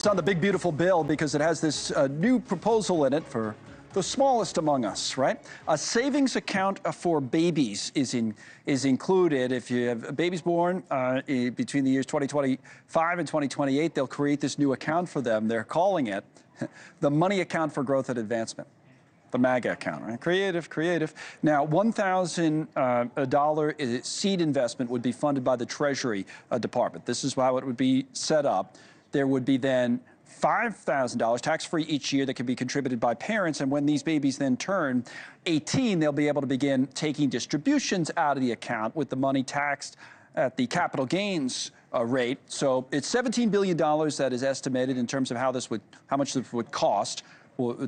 It's on the big, beautiful bill because it has this new proposal in it for the smallest among us, right? A savings account for babies is included. If you have babies born between the years 2025 and 2028, they'll create this new account for them. They're calling it the Money Account for Growth and Advancement. The MAGA account, right? Creative. Now, $1,000 seed investment would be funded by the Treasury Department. This is how it would be set up. There would be then $5,000 tax-free each year that can be contributed by parents. And when these babies then turn 18, they'll be able to begin taking distributions out of the account with the money taxed at the capital gains rate. So it's $17 billion that is estimated in terms of how much this would cost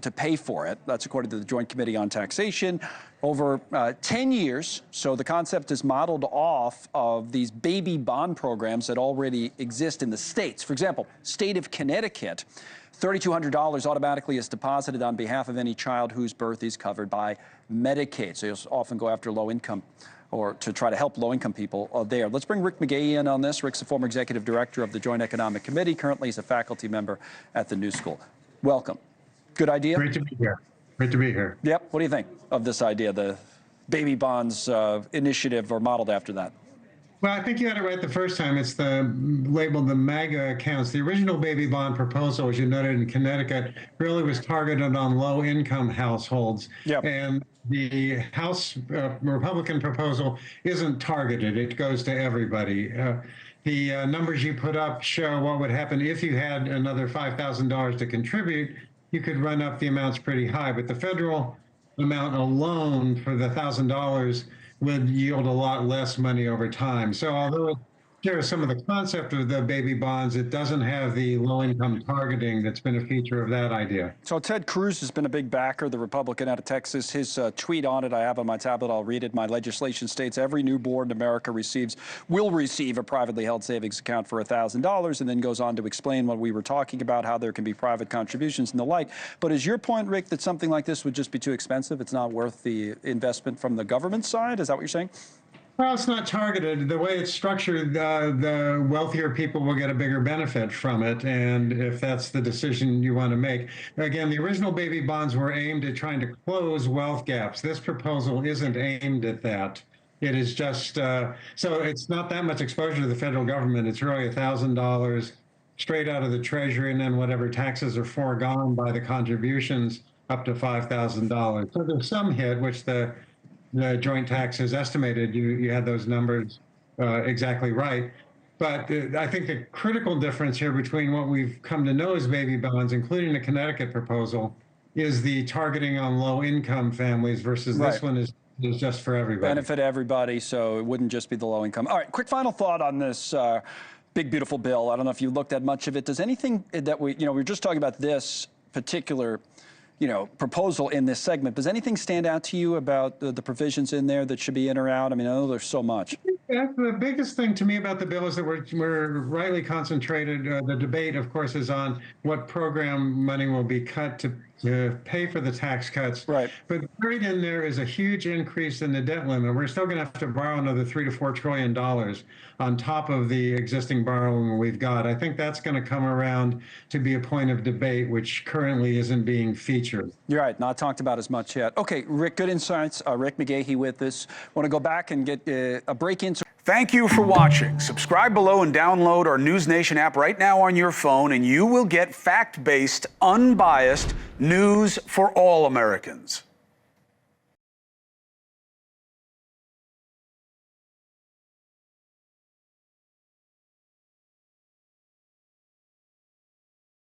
to pay for it. That's according to the Joint Committee on Taxation. Over 10 years, so the concept is modeled off of these baby bond programs that already exist in the states. For example, state of Connecticut, $3,200 automatically is deposited on behalf of any child whose birth is covered by Medicaid. So you'll often go after low income or to try to help low-income people there. Let's bring Rick McGahey in on this. Rick's a former executive director of the Joint Economic Committee. Currently, he's a faculty member at the New School. Welcome. Good idea? Great to be here. Great to be here. Yep. What do you think of this idea, the baby bonds initiative, or modeled after that? Well, I think you had it right the first time. It's labeled the MAGA accounts. The original baby bond proposal, as you noted in Connecticut, really was targeted on low-income households. Yep. And the House Republican proposal isn't targeted. It goes to everybody. The numbers you put up show what would happen if you had another $5,000 to contribute. You could run up the amounts pretty high, but the federal amount alone for the $1,000 would yield a lot less money over time. So although it shares some of the concept of the baby bonds, it doesn't have the low-income targeting that's been a feature of that idea. So Ted Cruz has been a big backer, the Republican out of Texas. His tweet on it, I have on my tablet, I'll read it. My legislation states every newborn in America will receive a privately held savings account for $1,000, and then goes on to explain what we were talking about, how there can be private contributions and the like. But is your point, Rick, that something like this would just be too expensive? It's not worth the investment from the government side? Is that what you're saying? Well, it's not targeted. The way it's structured, the wealthier people will get a bigger benefit from it, and if that's the decision you want to make. Again, the original baby bonds were aimed at trying to close wealth gaps. This proposal isn't aimed at that. It is just, so it's not that much exposure to the federal government. It's really $1,000 straight out of the Treasury, and then whatever taxes are foregone by the contributions up to $5,000. So there's some hit, which the joint tax is estimated. You had those numbers exactly right. But I think the critical difference here between what we've come to know as baby bonds, including the Connecticut proposal, is the targeting on low-income families versus this one is just for everybody. Benefit everybody, so it wouldn't just be the low income. All right, quick final thought on this big, beautiful bill. I don't know if you looked at much of it. Does anything that we were just talking about this particular proposal in this segment. Does anything stand out to you about the provisions in there that should be in or out? I mean, I know there's so much. The biggest thing to me about the bill is that we're rightly concentrated. The debate, of course, is on what program money will be cut to pay for the tax cuts. Right. But buried in there is a huge increase in the debt limit. We're still going to have to borrow another $3 to $4 trillion on top of the existing borrowing we've got. I think that's going to come around to be a point of debate, which currently isn't being featured. You're right. Not talked about as much yet. Okay, Rick, good insights. Rick McGahey with us. Want to go back and get a break in. Thank you for watching. Subscribe below and download our NewsNation app right now on your phone, and you will get fact-based, unbiased news for all Americans.